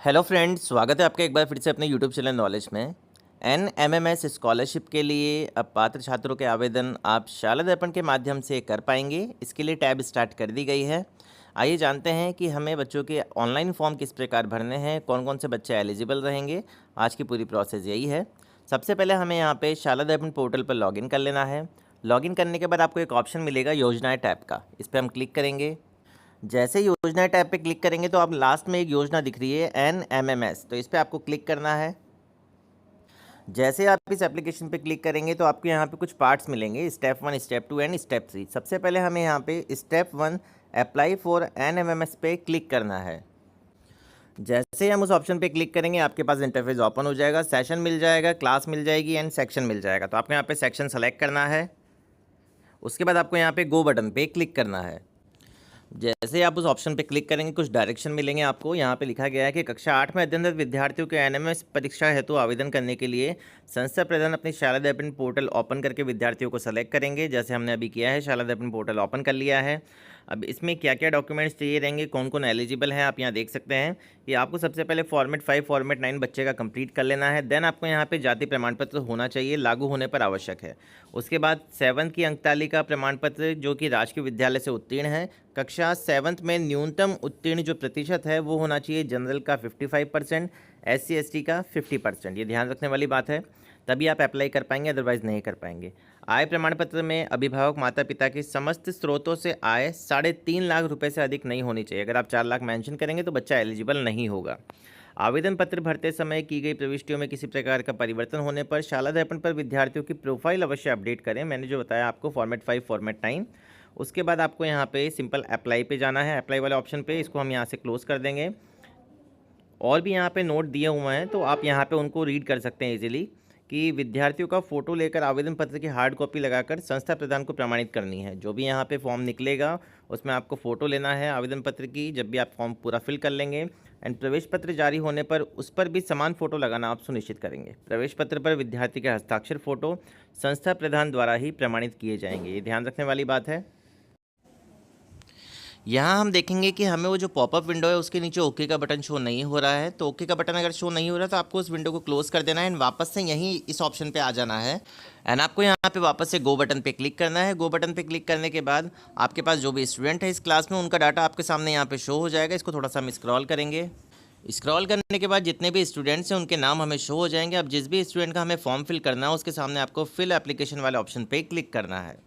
Hello friends, स्वागत है आपका एक बार फिर से अपने यूट्यूब चैनल नॉलेज में। एनएमएमएस स्कॉलरशिप के लिए अब पात्र छात्रों के आवेदन आप शाला दर्पण के माध्यम से कर पाएंगे। इसके लिए टैब स्टार्ट कर दी गई है। आइए जानते हैं कि हमें बच्चों के ऑनलाइन फॉर्म किस प्रकार भरने हैं, कौन कौन से बच्चे एलिजिबल रहेंगे। आज की पूरी प्रोसेस यही है। सबसे पहले हमें यहाँ पे शाला दर्पण पोर्टल पर लॉगिन कर लेना है। लॉगिन करने के बाद आपको एक ऑप्शन मिलेगा योजनाएँ टैब का, इस पर हम क्लिक करेंगे। जैसे योजना टैब पे क्लिक करेंगे तो आप लास्ट में एक योजना दिख रही है एनएमएमएस, तो इस पे आपको क्लिक करना है। जैसे आप इस एप्लीकेशन पे क्लिक करेंगे तो आपको यहाँ पे कुछ पार्ट्स मिलेंगे, स्टेप 1, स्टेप 2 एंड स्टेप 3। सबसे पहले हमें यहाँ पे स्टेप 1 अप्लाई फॉर एनएमएमएस पे क्लिक करना है। जैसे ही हम उस ऑप्शन पे क्लिक करेंगे आपके पास इंटरफेस ओपन हो जाएगा, सेशन मिल जाएगा, क्लास मिल जाएगी एंड सेक्शन मिल जाएगा। तो आपको यहाँ पे सेक्शन सेलेक्ट करना है। उसके बाद आपको यहाँ पे गो बटन पे क्लिक करना है। जैसे आप उस ऑप्शन पे क्लिक करेंगे कुछ डायरेक्शन मिलेंगे आपको। यहाँ पे लिखा गया है कि कक्षा 8 में अध्ययनरत विद्यार्थियों के एनएमएस परीक्षा हेतु आवेदन करने के लिए संस्था प्रधान अपनी शाला दर्पण पोर्टल ओपन करके विद्यार्थियों को सेलेक्ट करेंगे। जैसे हमने अभी किया है, शाला दर्पण पोर्टल ओपन कर लिया है। अब इसमें क्या क्या डॉक्यूमेंट्स चाहिए रहेंगे, कौन कौन एलिजिबल हैं, आप यहाँ देख सकते हैं कि आपको सबसे पहले फॉर्मेट 5 फॉर्मेट 9 बच्चे का कंप्लीट कर लेना है। देन आपको यहाँ पे जाति प्रमाण पत्र होना चाहिए, लागू होने पर आवश्यक है। उसके बाद 7th की अंकतालिका प्रमाण पत्र जो कि राजकीय विद्यालय से उत्तीर्ण है। कक्षा 7th में न्यूनतम उत्तीर्ण जो प्रतिशत है वो होना चाहिए जनरल का 55%, SC ST का 50%। ये ध्यान रखने वाली बात है, तभी आप अप्लाई कर पाएंगे, अदरवाइज़ नहीं कर पाएंगे। आय प्रमाण पत्र में अभिभावक माता पिता की समस्त स्रोतों से आय 3.5 लाख रुपए से अधिक नहीं होनी चाहिए। अगर आप 4 लाख मेंशन करेंगे तो बच्चा एलिजिबल नहीं होगा। आवेदन पत्र भरते समय की गई प्रविष्टियों में किसी प्रकार का परिवर्तन होने पर शाला दर्पण पर विद्यार्थियों की प्रोफाइल अवश्य अपडेट करें। मैंने जो बताया आपको फॉर्मेट 5 फॉर्मेट 9। उसके बाद आपको यहाँ पे सिंपल अप्लाई पे जाना है, अप्लाई वाले ऑप्शन पे। इसको हम यहाँ से क्लोज कर देंगे। और भी यहाँ पे नोट दिए हुए हैं तो आप यहाँ पे उनको रीड कर सकते हैं इजीली कि विद्यार्थियों का फ़ोटो लेकर आवेदन पत्र की हार्ड कॉपी लगाकर संस्था प्रधान को प्रमाणित करनी है। जो भी यहाँ पे फॉर्म निकलेगा उसमें आपको फ़ोटो लेना है आवेदन पत्र की, जब भी आप फॉर्म पूरा फिल कर लेंगे। एंड प्रवेश पत्र जारी होने पर उस पर भी समान फ़ोटो लगाना आप सुनिश्चित करेंगे। प्रवेश पत्र पर विद्यार्थी के हस्ताक्षर फ़ोटो संस्था प्रधान द्वारा ही प्रमाणित किए जाएंगे, ये ध्यान रखने वाली बात है। यहाँ हम देखेंगे कि हमें वो जो पॉपअप विंडो है उसके नीचे ओके का बटन शो नहीं हो रहा है। तो ओके का बटन अगर शो नहीं हो रहा तो आपको उस विंडो को क्लोज कर देना है एंड वापस से यहीं इस ऑप्शन पे आ जाना है। एंड आपको यहाँ पे वापस से गो बटन पे क्लिक करना है। गो बटन पे क्लिक करने के बाद आपके पास जो भी स्टूडेंट है इस क्लास में उनका डाटा आपके सामने यहाँ पे शो हो जाएगा। इसको थोड़ा सा हम स्क्रॉल करेंगे। स्क्रॉल करने के बाद जितने भी स्टूडेंट्स हैं उनके नाम हमें शो हो जाएंगे। अब जिस भी स्टूडेंट का हमें फॉर्म फिल करना है उसके सामने आपको फिल एप्लीकेशन वाले ऑप्शन पे क्लिक करना है।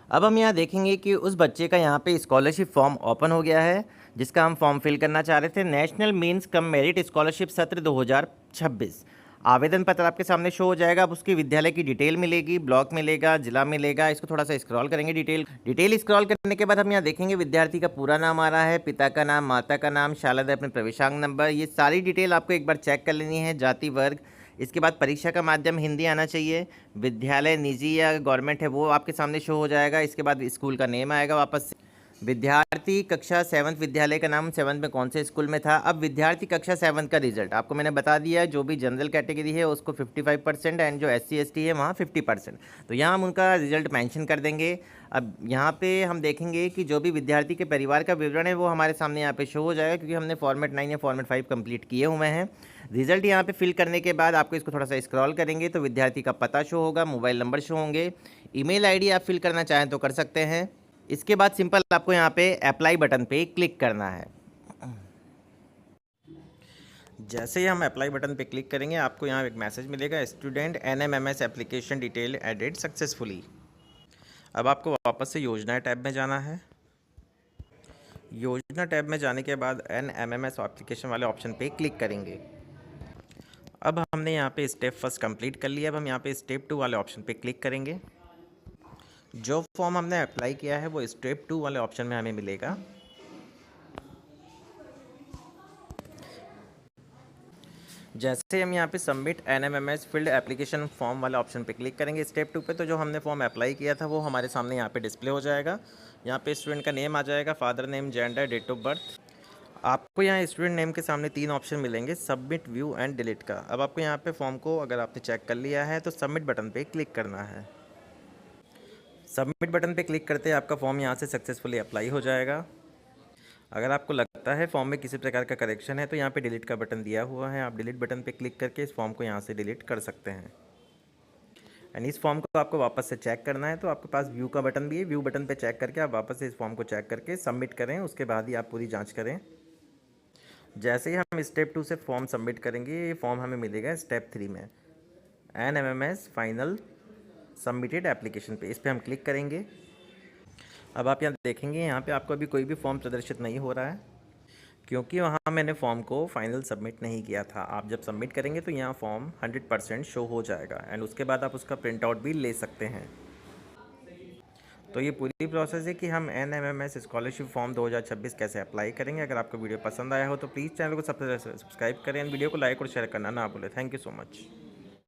अब हम यहाँ देखेंगे कि उस बच्चे का यहाँ पे स्कॉलरशिप फॉर्म ओपन हो गया है जिसका हम फॉर्म फिल करना चाह रहे थे। National means cum merit scholarship सत्र 2026 आवेदन पत्र आपके सामने शो हो जाएगा। अब उसकी विद्यालय की डिटेल मिलेगी, ब्लॉक मिलेगा, जिला मिलेगा। इसको थोड़ा सा स्क्रॉल करेंगे। डिटेल स्क्रॉल करने के बाद हम यहाँ देखेंगे विद्यार्थी का पूरा नाम आ रहा है, पिता का नाम, माता का नाम, शाला दर्पण प्रवेशांक नंबर। ये सारी डिटेल आपको एक बार चेक कर लेनी है, जाति वर्ग। इसके बाद परीक्षा का माध्यम हिंदी आना चाहिए। विद्यालय निजी या गवर्नमेंट है वो आपके सामने शो हो जाएगा। इसके बाद स्कूल का नेम आएगा वापस से। विद्यार्थी कक्षा 7th विद्यालय का नाम 7th में कौन से स्कूल में था। अब विद्यार्थी कक्षा 7th का रिजल्ट आपको मैंने बता दिया है। जो भी जनरल कैटेगरी है उसको 55% एंड जो SC ST है वहाँ 50%। तो यहाँ हम उनका रिजल्ट मेंशन कर देंगे। अब यहाँ पे हम देखेंगे कि जो भी विद्यार्थी के परिवार का विवरण है वो हमारे सामने यहाँ पे शो हो जाएगा क्योंकि हमने फॉर्मेट 9 या फॉर्मेट 5 कंप्लीट किए हुए हैं। रिजल्ट यहाँ पे फिल करने के बाद आपको इसको थोड़ा सा स्क्रॉल करेंगे तो विद्यार्थी का पता शो होगा, मोबाइल नंबर शो होंगे, ईमेल आईडी आप फिल करना चाहें तो कर सकते हैं। इसके बाद सिंपल आपको यहाँ पे अप्लाई बटन पे क्लिक करना है। जैसे ही हम अप्लाई बटन पे क्लिक करेंगे आपको यहाँ एक मैसेज मिलेगा, student NMIMS application detail edit successfully. अब आपको वापस से योजना टैब में जाना है। योजना टैब में जाने के बाद एनएमएमएस एप्लीकेशन वाले ऑप्शन पे क्लिक करेंगे। अब हमने यहाँ पे स्टेप फर्स्ट कंप्लीट कर लिया। अब हम यहाँ पे स्टेप 2 वाले ऑप्शन पे क्लिक करेंगे। जो फॉर्म हमने अप्लाई किया है वो स्टेप 2 वाले ऑप्शन में हमें मिलेगा। जैसे हम यहाँ पे submit NMIMS field application form वाले ऑप्शन पे क्लिक करेंगे स्टेप 2 पे, तो जो हमने फॉर्म अप्लाई किया था वो हमारे सामने यहाँ पे डिस्प्ले हो जाएगा। यहाँ पे स्टूडेंट का नेम आ जाएगा, father name, gender, date of birth. आपको यहाँ स्टूडेंट नेम के सामने 3 ऑप्शन मिलेंगे, सबमिट, व्यू एंड डिलीट का। अब आपको यहाँ पे फॉर्म को अगर आपने चेक कर लिया है तो सबमिट बटन पे क्लिक करना है। सबमिट बटन पे क्लिक करते ही आपका फॉर्म यहाँ से सक्सेसफुली अप्लाई हो जाएगा। अगर आपको लगता है फॉर्म में किसी प्रकार का करेक्शन है तो यहाँ पे डिलीट का बटन दिया हुआ है, आप डिलीट बटन पे क्लिक करके इस फॉर्म को यहाँ से डिलीट कर सकते हैं। एंड इस फॉर्म को आपको वापस से चेक करना है तो आपके पास व्यू का बटन भी है, व्यू बटन पे चेक करके आप वापस से इस फॉर्म को चेक करके सबमिट करें, उसके बाद ही आप पूरी जाँच करें। जैसे ही हम स्टेप 2 से फॉर्म सबमिट करेंगे, ये फॉर्म हमें मिलेगा स्टेप 3 में, NMMS फाइनल सबमिटेड एप्लीकेशन पे, इस पर हम क्लिक करेंगे। अब आप यहाँ देखेंगे, यहाँ पे आपको अभी कोई भी फॉर्म प्रदर्शित नहीं हो रहा है, क्योंकि वहाँ मैंने फॉर्म को फाइनल सबमिट नहीं किया था। आप जब सबमिट करेंगे तो यहाँ फॉर्म 100% शो हो जाएगा एंड उसके बाद आप उसका प्रिंट आउट भी ले सकते हैं। तो ये पूरी प्रोसेस है कि हम NMMS स्कॉलरशिप फॉर्म 2026 कैसे अप्लाई करेंगे। अगर आपको वीडियो पसंद आया हो तो प्लीज़ चैनल को सब्सक्राइब करें एंड वीडियो को लाइक और शेयर करना ना भूलें। Thank you so much.